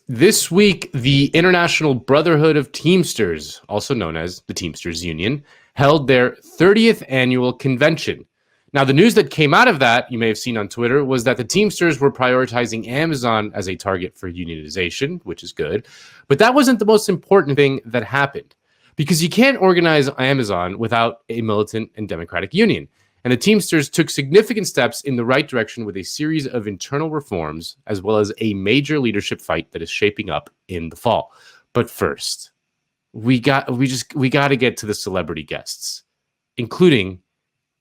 this week, the International Brotherhood of Teamsters, also known as the Teamsters Union, held their 30th annual convention. Now, the news that came out of that, you may have seen on Twitter, was that the Teamsters were prioritizing Amazon as a target for unionization, which is good. But that wasn't the most important thing that happened, because you can't organize Amazon without a militant and democratic union. And the Teamsters took significant steps in the right direction with a series of internal reforms, as well as a major leadership fight that is shaping up in the fall. But first, we got to get to the celebrity guests, including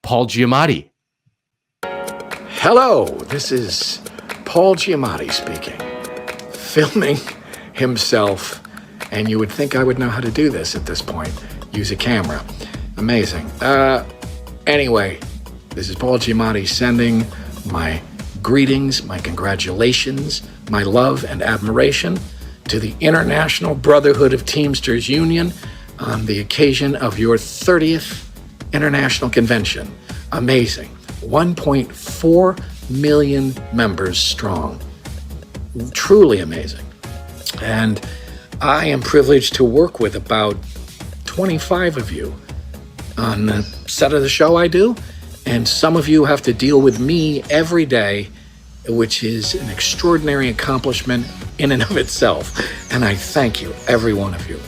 Paul Giamatti. Hello, this is Paul Giamatti speaking, filming himself, and you would think I would know how to do this at this point. Use a camera. Amazing. Anyway, this is Paul Giamatti sending my greetings, my congratulations, my love and admiration to the International Brotherhood of Teamsters Union on the occasion of your 30th International Convention. Amazing. 1.4 million members strong. Truly amazing. And I am privileged to work with about 25 of you on the set of the show I do. And some of you have to deal with me every day, which is an extraordinary accomplishment in and of itself. And I thank you, every one of you.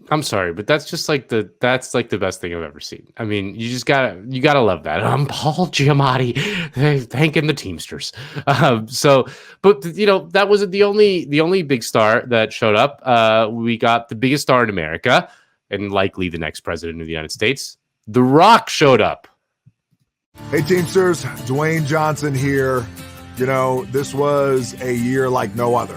I'm sorry, but that's like the best thing I've ever seen. I mean, you gotta love that. I'm Paul Giamatti, thanking the Teamsters. But you know, that wasn't the only big star that showed up. We got the biggest star in America, and likely the next president of the United States. The Rock showed up. Hey, Teamsters, Dwayne Johnson here. You know, this was a year like no other.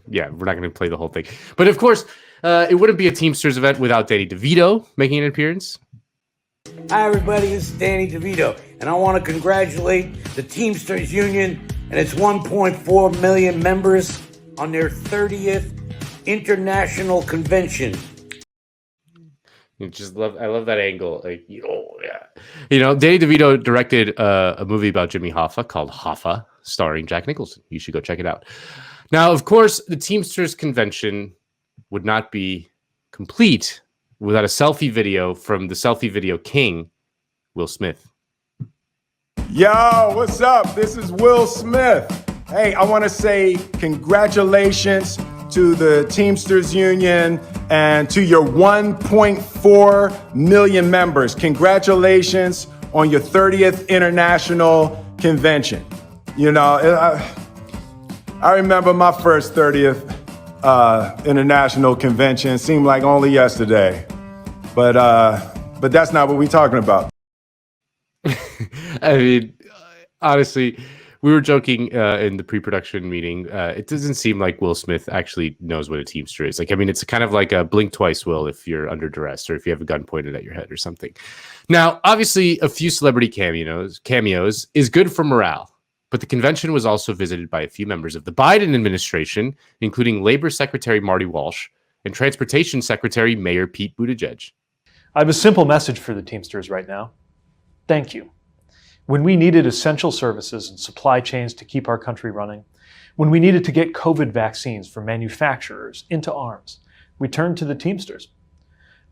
Yeah, we're not going to play the whole thing. But of course, it wouldn't be a Teamsters event without Danny DeVito making an appearance. Hi, everybody. This is Danny DeVito, and I want to congratulate the Teamsters Union and its 1.4 million members on their 30th International Convention. I love that angle. Like, yeah. You know, Danny DeVito directed a movie about Jimmy Hoffa called Hoffa, starring Jack Nicholson. You should go check it out. Now, of course, the Teamsters convention would not be complete without a selfie video from the selfie video king, Will Smith. Yo, what's up? This is Will Smith. Hey, I want to say congratulations to the Teamsters Union and to your 1.4 million members. Congratulations on your 30th International Convention. You know, I remember my first 30th International Convention. It seemed like only yesterday. But that's not what we're talking about. I mean, honestly, we were joking in the pre-production meeting. It doesn't seem like Will Smith actually knows what a Teamster is. Like, I mean, it's kind of like a blink twice, Will, if you're under duress or if you have a gun pointed at your head or something. Now, obviously, a few celebrity cameos is good for morale. But the convention was also visited by a few members of the Biden administration, including Labor Secretary Marty Walsh and Transportation Secretary Mayor Pete Buttigieg. I have a simple message for the Teamsters right now. Thank you. When we needed essential services and supply chains to keep our country running, when we needed to get COVID vaccines from manufacturers into arms, we turned to the Teamsters.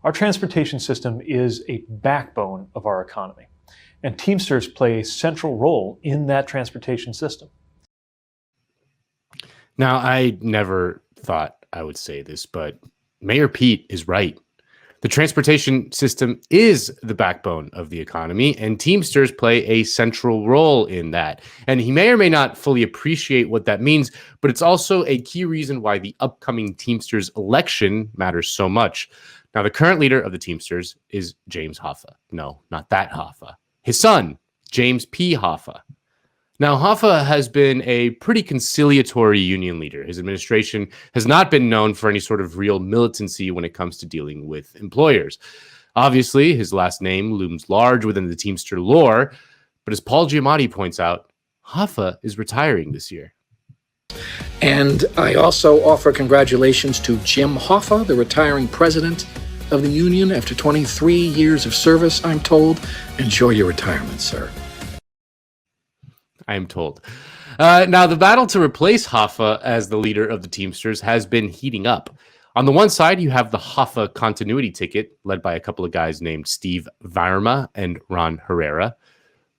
Our transportation system is a backbone of our economy, and Teamsters play a central role in that transportation system. Now, I never thought I would say this, but Mayor Pete is right. The transportation system is the backbone of the economy, and Teamsters play a central role in that. And he may or may not fully appreciate what that means, but it's also a key reason why the upcoming Teamsters election matters so much. Now, the current leader of the Teamsters is James Hoffa. No, not that Hoffa. His son, James P. Hoffa. Now, Hoffa has been a pretty conciliatory union leader. His administration has not been known for any sort of real militancy when it comes to dealing with employers. Obviously, his last name looms large within the Teamster lore, but as Paul Giamatti points out, Hoffa is retiring this year. And I also offer congratulations to Jim Hoffa, the retiring president of the union after 23 years of service, I'm told. Enjoy your retirement, sir. I am told. Now, the battle to replace Hoffa as the leader of the Teamsters has been heating up. On the one side, you have the Hoffa continuity ticket, led by a couple of guys named Steve Varma and Ron Herrera.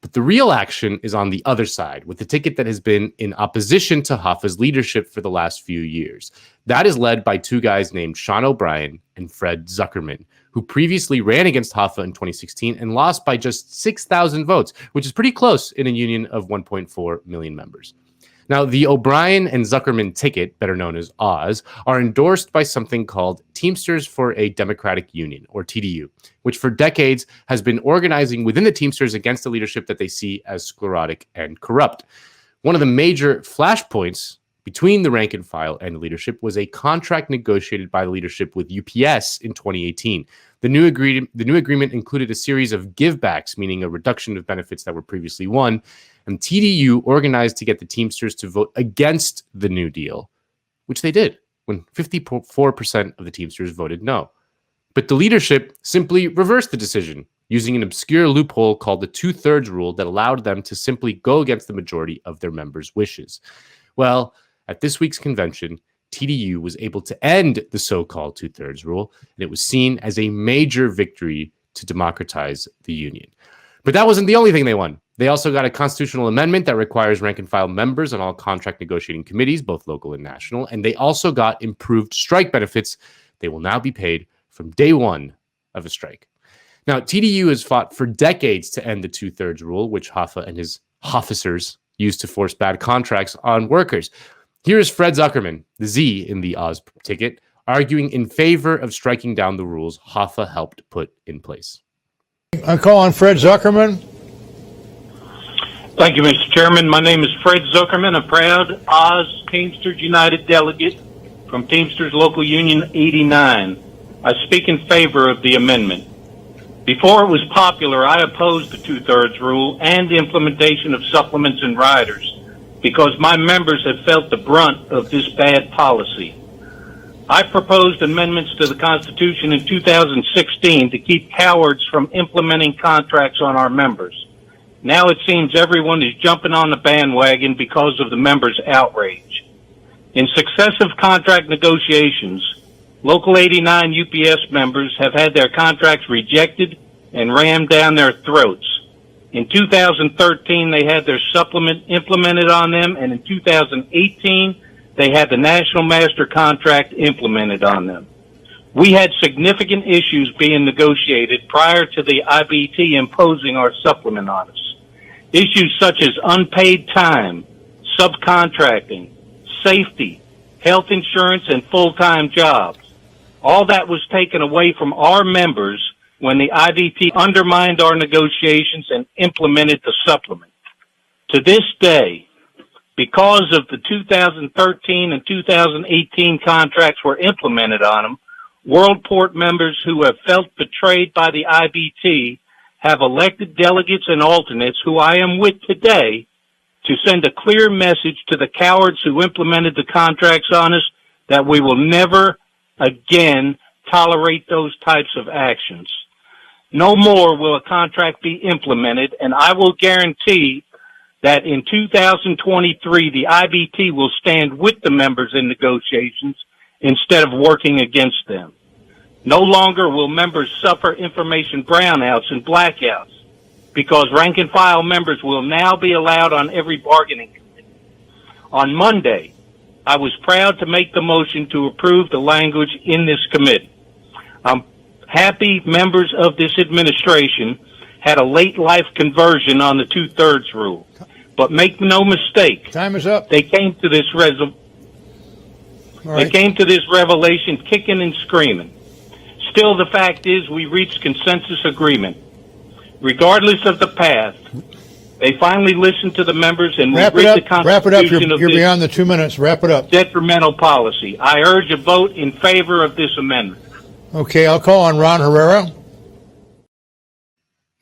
But the real action is on the other side, with the ticket that has been in opposition to Hoffa's leadership for the last few years. That is led by two guys named Sean O'Brien and Fred Zuckerman, who previously ran against Hoffa in 2016 and lost by just 6,000 votes, which is pretty close in a union of 1.4 million members. Now, the O'Brien and Zuckerman ticket, better known as Oz, are endorsed by something called Teamsters for a Democratic Union, or TDU, which for decades has been organizing within the Teamsters against the leadership that they see as sclerotic and corrupt. One of the major flashpoints between the rank and file and the leadership was a contract negotiated by the leadership with UPS in 2018. The new agreement included a series of givebacks, meaning a reduction of benefits that were previously won, and TDU organized to get the Teamsters to vote against the New Deal, which they did when 54% of the Teamsters voted no. But the leadership simply reversed the decision, using an obscure loophole called the two-thirds rule that allowed them to simply go against the majority of their members' wishes. Well, at this week's convention, TDU was able to end the so-called two-thirds rule, and it was seen as a major victory to democratize the union. But that wasn't the only thing they won. They also got a constitutional amendment that requires rank-and-file members on all contract negotiating committees, both local and national, and they also got improved strike benefits. They will now be paid from day one of a strike. Now, TDU has fought for decades to end the two-thirds rule, which Hoffa and his officers used to force bad contracts on workers. Here is Fred Zuckerman, the Z in the Oz ticket, arguing in favor of striking down the rules Hoffa helped put in place. I call on Fred Zuckerman. Thank you, Mr. Chairman. My name is Fred Zuckerman, a proud Oz Teamsters United delegate from Teamsters Local Union 89. I speak in favor of the amendment. Before it was popular, I opposed the two-thirds rule and the implementation of supplements and riders because my members have felt the brunt of this bad policy. I proposed amendments to the Constitution in 2016 to keep cowards from implementing contracts on our members. Now it seems everyone is jumping on the bandwagon because of the members' outrage. In successive contract negotiations, Local 89 UPS members have had their contracts rejected and rammed down their throats. In 2013, they had their supplement implemented on them, and in 2018, they had the National Master Contract implemented on them. We had significant issues being negotiated prior to the IBT imposing our supplement on us. Issues such as unpaid time, subcontracting, safety, health insurance, and full-time jobs. All that was taken away from our members when the IBT undermined our negotiations and implemented the supplement. To this day, because of the 2013 and 2018 contracts were implemented on them, WorldPort members who have felt betrayed by the IBT have elected delegates and alternates, who I am with today, to send a clear message to the cowards who implemented the contracts on us that we will never again tolerate those types of actions. No more will a contract be implemented, and I will guarantee that in 2023, the IBT will stand with the members in negotiations instead of working against them. No longer will members suffer information brownouts and blackouts because rank and file members will now be allowed on every bargaining committee. On Monday, I was proud to make the motion to approve the language in this committee. I'm happy members of this administration had a late life conversion on the two-thirds rule. But make no mistake. Time is up. They came to this They came to this revelation kicking and screaming. Still, the fact is we reached consensus agreement. Regardless of the path, they finally listened to the members and wrap rid it the up. Wrap it up. Constitution You're of beyond the 2 minutes. Wrap it up. detrimental policy. I urge a vote in favor of this amendment. Okay, I'll call on Ron Herrera.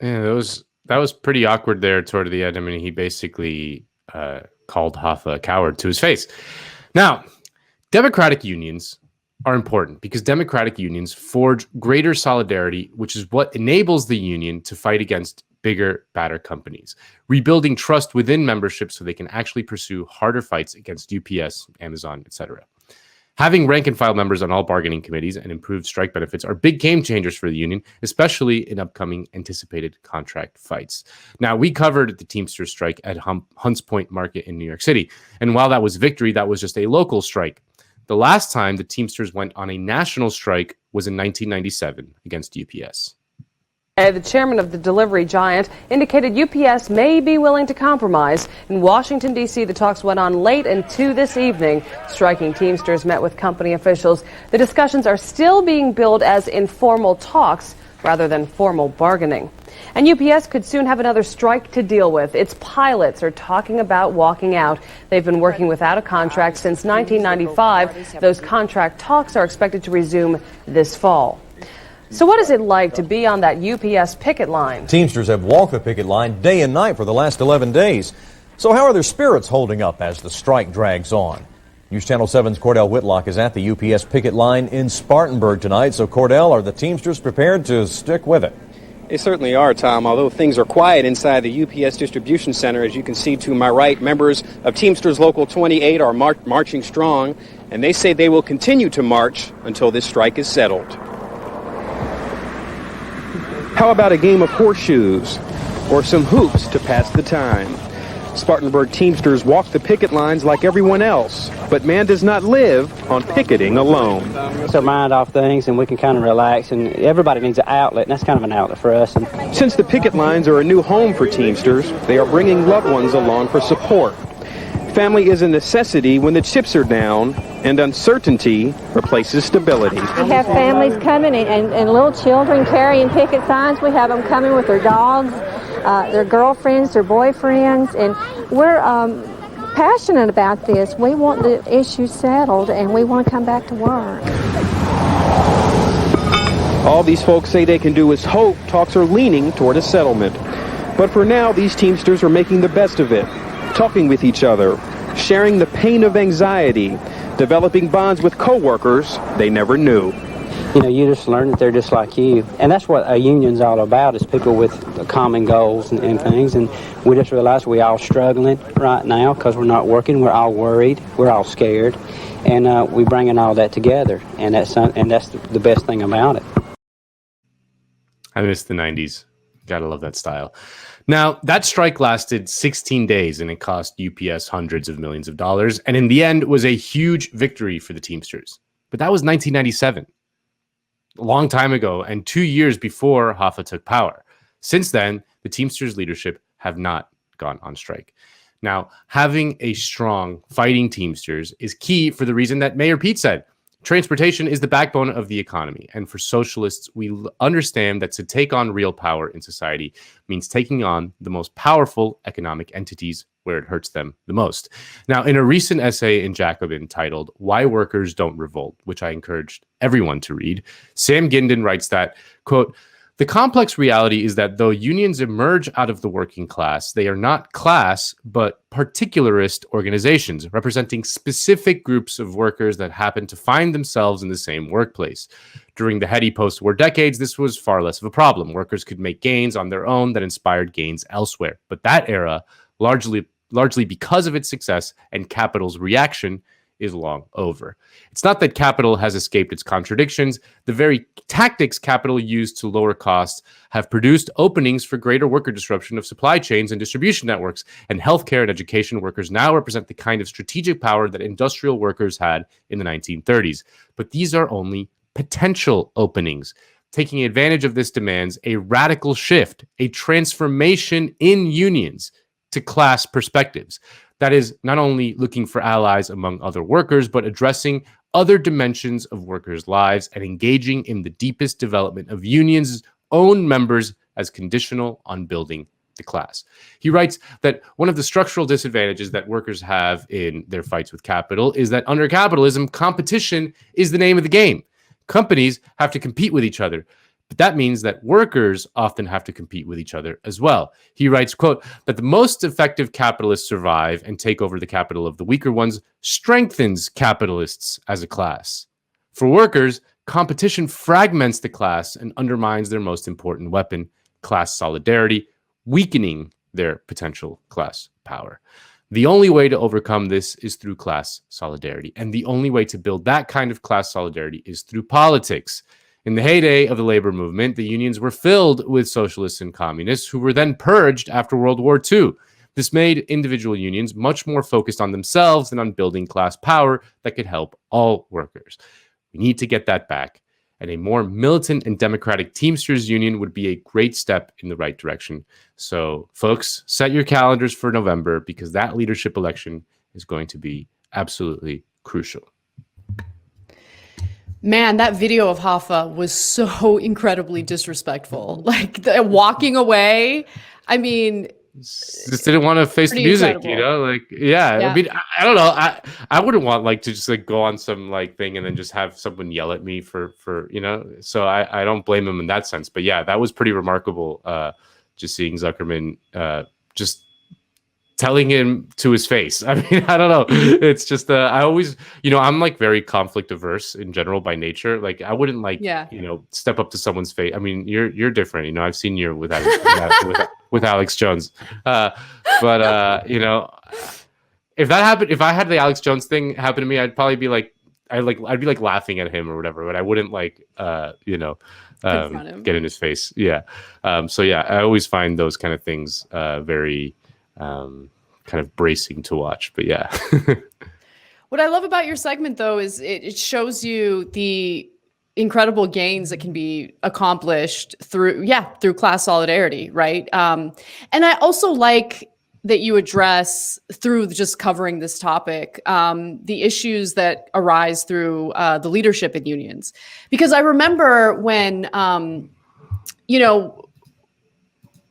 Yeah, that was pretty awkward there toward the end. I mean, he basically called Hoffa a coward to his face. Now, democratic unions are important because democratic unions forge greater solidarity, which is what enables the union to fight against bigger, badder companies, rebuilding trust within membership so they can actually pursue harder fights against UPS, Amazon, etc. Having rank and file members on all bargaining committees and improved strike benefits are big game changers for the union, especially in upcoming anticipated contract fights. Now, we covered the Teamsters strike at Hunts Point Market in New York City. And while that was victory, that was just a local strike. The last time the Teamsters went on a national strike was in 1997 against UPS. The chairman of the delivery giant indicated UPS may be willing to compromise. In Washington, D.C., the talks went on late into this evening. Striking Teamsters met with company officials. The discussions are still being billed as informal talks rather than formal bargaining. And UPS could soon have another strike to deal with. Its pilots are talking about walking out. They've been working without a contract since 1995. Those contract talks are expected to resume this fall. So what is it like to be on that UPS picket line? Teamsters have walked the picket line day and night for the last 11 days. So how are their spirits holding up as the strike drags on? News Channel 7's Cordell Whitlock is at the UPS picket line in Spartanburg tonight. So Cordell, are the Teamsters prepared to stick with it? They certainly are, Tom, although things are quiet inside the UPS distribution center. As you can see to my right, members of Teamsters Local 28 are marching strong, and they say they will continue to march until this strike is settled. How about a game of horseshoes or some hoops to pass the time? Spartanburg Teamsters walk the picket lines like everyone else, but man does not live on picketing alone. It's our mind off things and we can kind of relax, and everybody needs an outlet, and that's kind of an outlet for us. And since the picket lines are a new home for Teamsters, they are bringing loved ones along for support. Family is a necessity when the chips are down and uncertainty replaces stability. We have families coming and little children carrying picket signs. We have them coming with their dogs, their girlfriends, their boyfriends, and we're passionate about this. We want the issue settled and we want to come back to work. All these folks say they can do is hope talks are leaning toward a settlement. But for now, these Teamsters are making the best of it, talking with each other, sharing the pain of anxiety, developing bonds with coworkers they never knew. you know, you just learn that they're just like you. And that's what a union's all about, is people with common goals and things. And we just realize we're all struggling right now because we're not working. We're all worried. We're all scared. And we're bringing all that together. And that's the best thing about it. I miss the 90s. Gotta love that style. Now, that strike lasted 16 days and it cost UPS hundreds of millions of dollars. And in the end, was a huge victory for the Teamsters. But that was 1997, a long time ago, and 2 years before Hoffa took power. Since then, the Teamsters leadership have not gone on strike. Now, having a strong fighting Teamsters is key for the reason that Mayor Pete said. Transportation is the backbone of the economy. And for socialists, we understand that to take on real power in society means taking on the most powerful economic entities where it hurts them the most. Now, in a recent essay in Jacobin titled "Why Workers Don't Revolt," which I encouraged everyone to read, Sam Gindin writes that, quote, "The complex reality is that though unions emerge out of the working class, they are not class, but particularist organizations representing specific groups of workers that happen to find themselves in the same workplace. During the heady post-war decades, this was far less of a problem. Workers could make gains on their own that inspired gains elsewhere. But that era, largely because of its success and capital's reaction, is long over. It's not that capital has escaped its contradictions. The very tactics capital used to lower costs have produced openings for greater worker disruption of supply chains and distribution networks, and healthcare and education workers now represent the kind of strategic power that industrial workers had in the 1930s. But these are only potential openings. Taking advantage of this demands a radical shift, a transformation in unions to class perspectives. That is not only looking for allies among other workers, but addressing other dimensions of workers' lives and engaging in the deepest development of unions' own members as conditional on building the class." He writes that one of the structural disadvantages that workers have in their fights with capital is that under capitalism, competition is the name of the game. Companies have to compete with each other. But that means that workers often have to compete with each other as well. He writes, quote, that the most effective capitalists survive and take over the capital of the weaker ones strengthens capitalists as a class. For workers, competition fragments the class and undermines their most important weapon, class solidarity, weakening their potential class power. The only way to overcome this is through class solidarity. And the only way to build that kind of class solidarity is through politics. In the heyday of the labor movement, the unions were filled with socialists and communists who were then purged after World War II. This made individual unions much more focused on themselves than on building class power that could help all workers. We need to get that back. And a more militant and democratic Teamsters union would be a great step in the right direction. So, folks, set your calendars for November because that leadership election is going to be absolutely crucial. Man, that video of Hoffa was so incredibly disrespectful. Like walking away. I mean, just didn't want to face the music, incredible. like, yeah. I mean, I don't know. I wouldn't want to just go on some thing and then just have someone yell at me for so I don't blame him in that sense. But yeah, that was pretty remarkable. Just seeing Zuckerman just telling him to his face. I mean, I don't know. It's just I always, I'm very conflict averse in general by nature. Like I wouldn't step up to someone's face. I mean, you're different. I've seen you with Alex Jones. But if that happened, if I had the Alex Jones thing happen to me, I'd probably be I'd be laughing at him or whatever, but I wouldn't get in his face. Yeah. So yeah, I always find those kind of things very kind of bracing to watch, but yeah. What I love about your segment though is it shows you the incredible gains that can be accomplished through class solidarity, right? And I also like that you address through just covering this topic, the issues that arise through the leadership in unions. Because I remember when,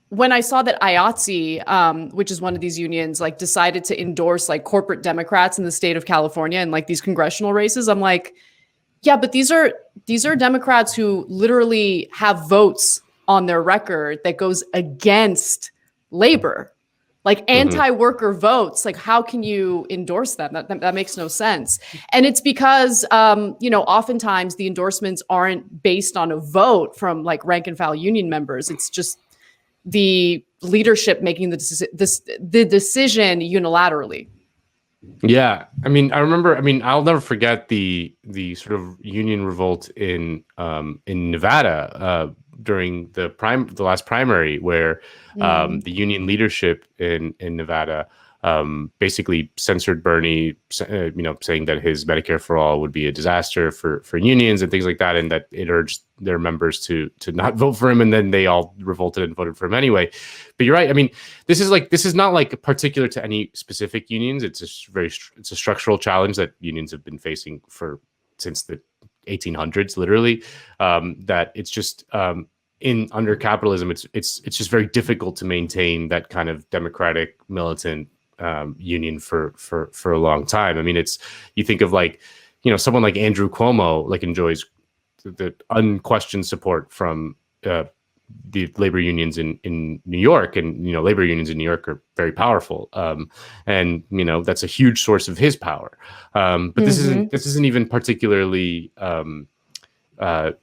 when I saw that IATSE, which is one of these unions, decided to endorse corporate Democrats in the state of California and these congressional races, I'm like, yeah, but these are Democrats who literally have votes on their record that goes against labor, anti-worker votes. How can you endorse them? That makes no sense. And it's because, oftentimes the endorsements aren't based on a vote from rank and file union members. It's just the leadership making the decision unilaterally. Yeah, I mean, I'll never forget the sort of union revolt in Nevada during the last primary, where the union leadership in Nevada basically censored Bernie, saying that his Medicare for All would be a disaster for unions and things like that, and that it urged their members to not vote for him, and then they all revolted and voted for him anyway. But you're right. I mean, this is not particular to any specific unions. It's a structural challenge that unions have been facing since the 1800s, literally. That it's just under capitalism, it's just very difficult to maintain that kind of democratic militant union for a long time. I mean, you think of someone like Andrew Cuomo enjoys the unquestioned support from the labor unions in New York, and labor unions in New York are very powerful, and that's a huge source of his power. But this isn't even particularly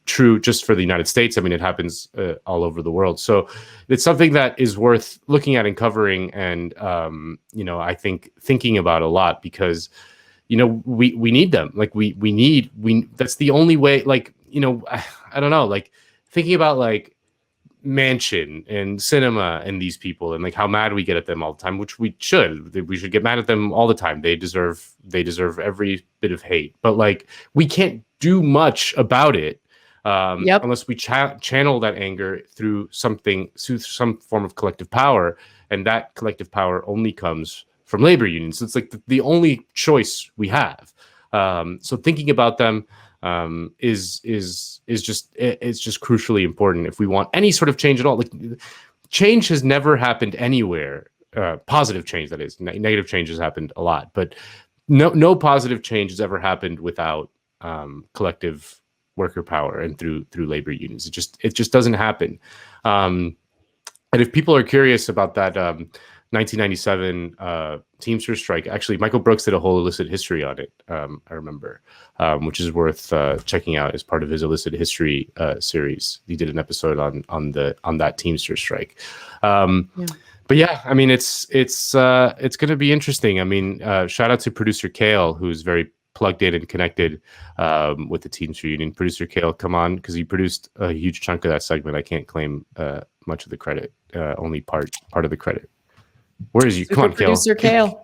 true just for the United States. I mean, it happens all over the world. So it's something that is worth looking at and covering, and I think thinking about a lot, because we need them. That's the only way. I don't know. Thinking about Manchin and Cinema and these people, and how mad we get at them all the time, which we should get mad at them all the time. They deserve every bit of hate, but we can't do much about it unless we channel that anger through some form of collective power, and that collective power only comes from labor unions. So it's the only choice we have. So thinking about them is just crucially important if we want any sort of change at all. Change has never happened anywhere. Positive change, that is. Negative change has happened a lot, but no positive change has ever happened without collective worker power and through labor unions. It just doesn't happen. And if people are curious about that 1997 Teamsters strike. Actually, Michael Brooks did a whole illicit history on it. I remember, which is worth checking out as part of his illicit history series. He did an episode on that Teamsters strike. But yeah, I mean, it's going to be interesting. I mean, shout out to producer Kale, who's very plugged in and connected with the Teamsters Union. Producer Kale, come on, because he produced a huge chunk of that segment. I can't claim much of the credit, only part of the credit. Where is you? Come on, Kale. Producer Kale.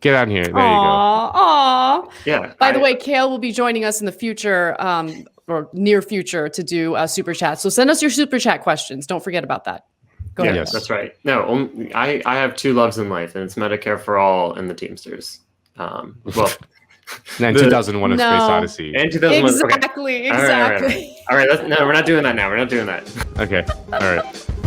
Get on here. There you go. Aw. Yeah. By the way, Kale will be joining us in the future or near future to do a super chat. So send us your super chat questions. Don't forget about that. Go ahead. Yes, that's right. No, I have two loves in life, and it's Medicare for All and the Teamsters. Well, and 2001: A Space Odyssey. And 2001. Exactly. Okay. All right. No, we're not doing that now. We're not doing that. Okay. All right.